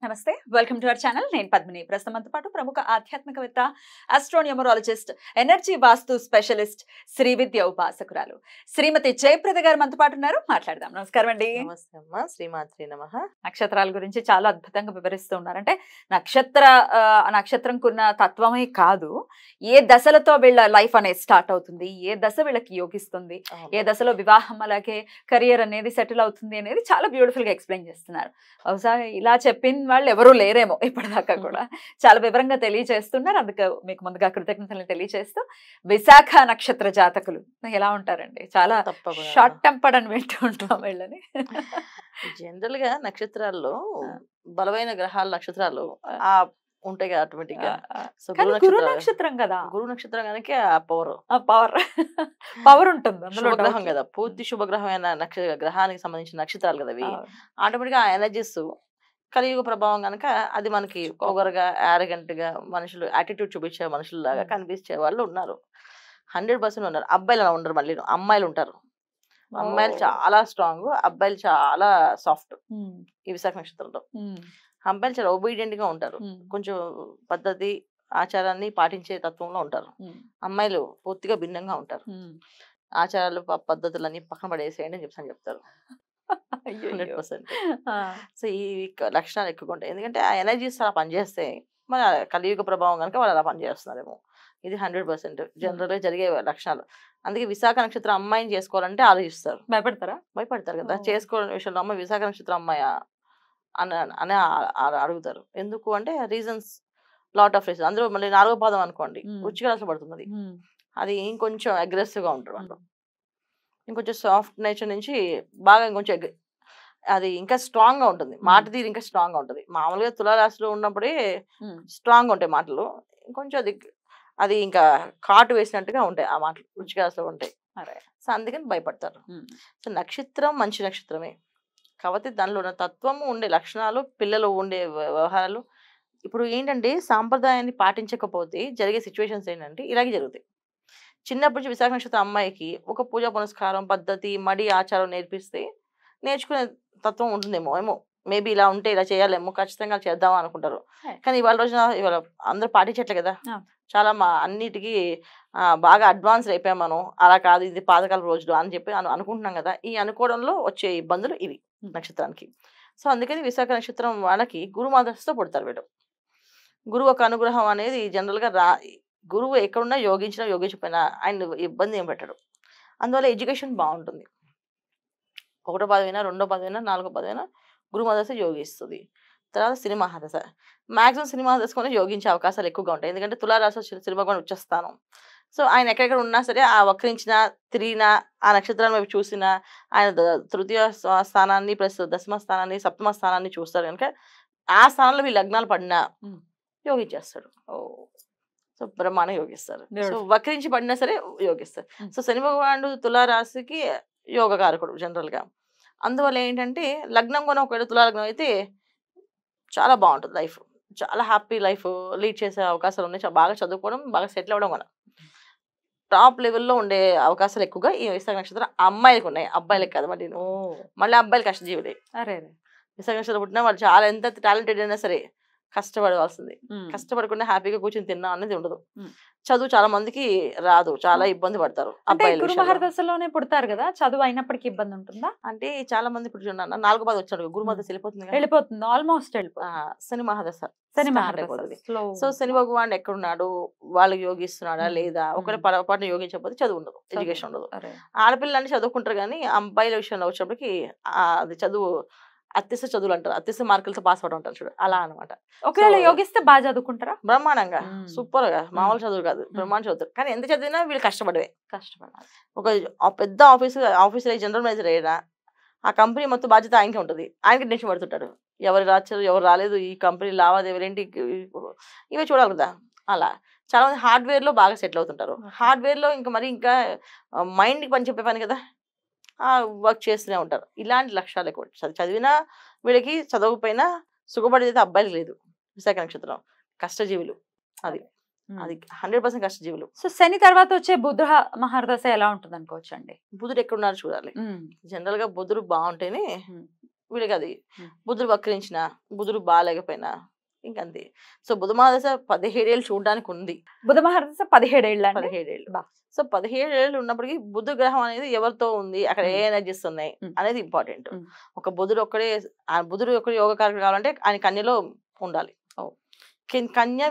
నమస్తే, welcome to our channel. నేను పద్మిని. ప్రస్తుతంతో పాటు ప్రముఖ ఆధ్యాత్మికవేత్త, ఆస్ట్రోన్యూమరాలజిస్ట్, ఎనర్జీ వాస్తు స్పెషలిస్ట్, శ్రీ విద్య ఉపాసకురాలు శ్రీమతి జయప్రద గారు మనతో పాటు ఉన్నారు. మాట్లాడదాం. నమస్కారం అండి. నమస్తే అమ్మా, శ్రీమాత్రి నమః. నక్షత్రాల గురించి చాలా అద్భుతంగా వివరిస్తూ ఉన్నారు. అంటే నక్షత్రంకున్న తత్వమే కాదు, ఏ దశలతో వీళ్ళ లైఫ్ అనేది స్టార్ట్ అవుతుంది, ఏ దశ వీళ్ళకి యోగిస్తుంది, ఏ దశలో వివాహం అలాగే కెరియర్ అనేది సెటిల్ అవుతుంది అనేది చాలా బ్యూటిఫుల్ గా ఎక్స్ప్లెయిన్ చేస్తున్నారు. బహుశా ఇలా చెప్పిన వాళ్ళు ఎవరూ లేరేమో ఇప్పటిదాకా కూడా. చాలా వివరంగా తెలియజేస్తున్నారు. అందుకే మీకు ముందుగా కృతజ్ఞతలు తెలియజేస్తూ, విశాఖ నక్షత్ర జాతకులు ఎలా ఉంటారండి? చాలా షార్ట్ టెంపర్డ్ అని వింటూ ఉంటాం వీళ్ళని. జనరల్ గా నక్షత్రాల్లో బలమైన గ్రహాల నక్షత్రాలు ఉంటాయి కదా ఆటోమేటిక్ గా. సో గురు నక్షత్రం కదా, గురు నక్షత్రం కనుక ఆ పవర్ ఉంటుంది. శుభగ్రహం కదా, పూర్తి శుభగ్రహమైన గ్రహానికి సంబంధించిన నక్షత్రాలు కదా అవి. ఆటోమేటిక్ గా ఆ ఎనర్జీస్ కలియుగ ప్రభావం కనుక అది మనకి పొగరుగా, యారగెంట్ గా, మనుషులు యాటిట్యూడ్ చూపించే మనుషుల్లాగా కనిపించే వాళ్ళు ఉన్నారు. 100% ఉన్నారు. అబ్బాయిలు అలా ఉండరు, మళ్ళీ అమ్మాయిలు ఉంటారు. అమ్మాయిలు చాలా స్ట్రాంగ్, అబ్బాయిలు చాలా సాఫ్ట్. ఈ విశాఖ నక్షత్రంలో అబ్బాయిలు చాలా ఒబీడియంట్ గా ఉంటారు, కొంచెం పద్ధతి ఆచారాన్ని పాటించే తత్వంలో ఉంటారు. అమ్మాయిలు పూర్తిగా భిన్నంగా ఉంటారు. ఆచారాలు పద్ధతులన్నీ పక్కన పడేసేయండి అని చెప్తారు. 100%. సో ఈ లక్షణాలు ఎక్కువగా ఉంటాయి. ఎందుకంటే ఆ ఎనర్జీస్ అలా పనిచేస్తే మన కలియుగ ప్రభావం కనుక వాళ్ళు అలా పనిచేస్తున్నారేమో. ఇది 100% జనరల్ గా జరిగే లక్షణాలు. అందుకే విశాఖ నక్షత్రం అమ్మాయిని చేసుకోవాలంటే ఆలోచిస్తారు. భయపడతారు కదా చేసుకోవాలనే విషయంలో. అమ్మాయి విశాఖ నక్షత్రం అమ్మాయా అని అడుగుతారు. ఎందుకు అంటే రీజన్స్, లాట్ ఆఫ్ రీజన్స్. అందులో మళ్ళీ 4వ పాదం అనుకోండి, రుచిగా రాసపడుతుంది. అది ఇంకొంచెం అగ్రెసివ్ గా ఉంటారు వాళ్ళు. ఇంకొంచెం సాఫ్ట్ నేచర్ నుంచి బాగా ఇంకొంచెం అది ఇంకా స్ట్రాంగ్ గా ఉంటుంది. మాట తీరు ఇంకా స్ట్రాంగ్ గా ఉంటుంది. మామూలుగా తులారాశిలో ఉన్నప్పుడే స్ట్రాంగ్ ఉంటాయి మాటలు. కొంచెం అది ఇంకా కాటు వేసినట్టుగా ఉంటాయి ఆ మాటలు, రుచిగా ఉంటాయి. సో అందుకని భయపడతారు. సో నక్షత్రం మంచి నక్షత్రమే కాబట్టి దానిలో ఉన్న తత్వము ఉండే లక్షణాలు, పిల్లలు ఉండే వ్యవహారాలు. ఇప్పుడు ఏంటంటే సాంప్రదాయాన్ని పాటించకపోతే జరిగే సిచ్యువేషన్స్ ఏంటంటే ఇలాగే జరుగుతాయి. చిన్నప్పటి నుంచి విశాఖ నక్షత్రం అమ్మాయికి ఒక పూజా పునస్కారం, పద్ధతి, మడి, ఆచారం నేర్పిస్తే నేర్చుకునే తత్వం ఉంటుందేమో. మేబీ ఇలా ఉంటే ఇలా చేయాలేమో, ఖచ్చితంగా చేద్దాం అనుకుంటారు. కానీ ఇవాళ అందరూ పాటించట్లే కదా. చాలా అన్నిటికీ బాగా అడ్వాన్స్ అయిపోయాం మనం. అలా కాదు, ఇది పాతకాల రోజులు అని చెప్పి అనుకుంటున్నాం కదా. ఈ అనుకోవడంలో వచ్చే ఇబ్బందులు ఇవి నక్షత్రానికి. సో అందుకని విశాఖ నక్షత్రం వాళ్ళకి గురుమాదశతో పుడతారు వీళ్ళు. గురువు ఒక అనుగ్రహం అనేది జనరల్ గా గురువు ఎక్కడున్నా యోగించకపోయినా ఆయన ఇబ్బంది ఏం పెట్టడు. అందువల్ల ఎడ్యుకేషన్ బాగుంటుంది. 1వ పదవైనా, 2వ పదవైనా, 4వ పదవైనా గురుమాదశ యోగిస్తుంది. తర్వాత సినిమా దశ, మాక్సిమం సినిమా దశకొని యోగించే అవకాశాలు ఎక్కువగా ఉంటాయి. ఎందుకంటే తులారాశి సినిమా కూడా వచ్చేస్తాను. సో ఆయన ఎక్కడెక్కడ ఉన్నా సరే ఆ వక్రించిన, తిరిగిన, ఆ నక్షత్రాన్ని వైపు చూసిన, ఆయన తృతీయ స్థానాన్ని ప్లస్ దశమ స్థానాన్ని, సప్తమ స్థానాన్ని చూస్తారు కనుక ఆ స్థానంలో వీళ్ళు లగ్నాలు పడినా యోగించేస్తాడు. సో బ్రహ్మాండం యోగిస్తారు. సో వక్రించి పడినా సరే యోగిస్తారు. సో శని భగవానుడు తులారాశికి యోగకారకుడు జనరల్ గా. అందువల్ల ఏంటంటే లగ్నం కూడా ఒకవేళ తులాలగ్నం అయితే చాలా బాగుంటుంది లైఫ్, చాలా హ్యాపీ లైఫ్ లీడ్ చేసే అవకాశాలు ఉన్నాయి. బాగా చదువుకోవడం, బాగా సెటిల్ అవ్వడం కూడా టాప్ లెవెల్లో ఉండే అవకాశాలు ఎక్కువగా ఈ విశాఖ నక్షత్రం అమ్మాయిలకు ఉన్నాయి. అబ్బాయిలకు కదా. మళ్ళీ అబ్బాయిలు కష్టజీవులే. విశాఖ నక్షత్రం పుట్టినా వాళ్ళు చాలా ఎంత టాలెంటెడ్ అయినా సరే కష్టపడవలసింది. కష్టపడకుండా హ్యాపీగా కూర్చొని తిన్నా అనేది ఉండదు. చదువు చాలా మందికి రాదు, చాలా ఇబ్బంది పడతారు. గురుమహర్దశలోనే పుడతారు కదా, చదువు అయినప్పటికీ ఇబ్బంది ఉంటుందా? అంటే చాలా మంది ఇప్పుడు చూడండి, 4వ పాదం వచ్చాడు, గురుమహర్దశ వెళ్ళిపోతుంది ఆల్మోస్ట్. శని మహాదశ. సో శని భగవాన్ ఎక్కడున్నాడు, వాళ్ళకి యోగిస్తున్నాడా లేదా, ఒకవేళ పొరపాటున యోగించకపోతే చదువు ఉండదు, ఎడ్యుకేషన్ ఉండదు. ఆడపిల్లలు చదువుకుంటారు కానీ అబ్బాయిల విషయంలో వచ్చేప్పటికి అది చదువు అత్యస చదువులు అంటారు, అత్యస మార్కులతో పాస్ అవడం అంటారు చూడు, అలా అనమాట. ఒకవేళ యోగిస్తే బాగా చదువుకుంటారా? బ్రహ్మాండంగా, సూపర్ గా, మామూలు చదువు కాదు, బ్రహ్మాండ చదువుతారు. కానీ ఎంత చదివినా వీళ్ళు కష్టపడాలి. ఒక పెద్ద ఆఫీసర్ జనరల్ మేనేజర్ అయినా ఆ కంపెనీ మొత్తం బాధ్యత ఆయనకే ఉంటుంది. ఆయనకి టెన్షన్ పడుతుంటాడు, ఎవరు రాచారు, ఎవరు రాలేదు, ఈ కంపెనీ లావాదేవీలు ఏంటి, ఇవే చూడాలి కదా. అలా చాలా మంది హార్డ్వేర్ లో బాగా సెటిల్ అవుతుంటారు. హార్డ్వేర్ లో ఇంకా మైండ్ కి పని చెప్పే పని కదా, వర్క్ చేస్తూనే ఉంటారు. ఇలాంటి లక్ష్యాలు ఎక్కువ. చదివినా వీళ్ళకి చదవకపోయినా సుఖపడేది అబ్బాయిలు లేదు. విశాఖ నక్షత్రం కష్టజీవులు, అది 100% కష్టజీవులు. సో శని తర్వాత వచ్చే బుధ మహర్దశ ఎలా ఉంటుంది అనుకోవచ్చు అండి? బుధుడు ఎక్కడున్నారు చూడాలి. జనరల్ గా బుధుడు బాగుంటేనే వీళ్ళకి అది Hmm. బుధుడు వక్రించిన బుధుడు బాగాలేకపోయినా ఇంకంతే. సో బుధ మహాదశ 17 ఏళ్ళు చూడడానికి ఉంది. బుధ మహాదశ 17 ఏళ్ళ 17 ఏళ్ళు. బా. సో 17 ఏళ్ళు ఉన్నప్పటికీ బుధ గ్రహం అనేది ఎవరితో ఉంది, అక్కడ ఏ ఎనర్జీస్ ఉన్నాయి అనేది ఇంపార్టెంట్. ఒక బుధుడు ఒక్కడే, ఆ బుధుడు ఒక్కడే యోగకారకుడు కావాలంటే ఆయన కన్యలో ఉండాలి. కన్య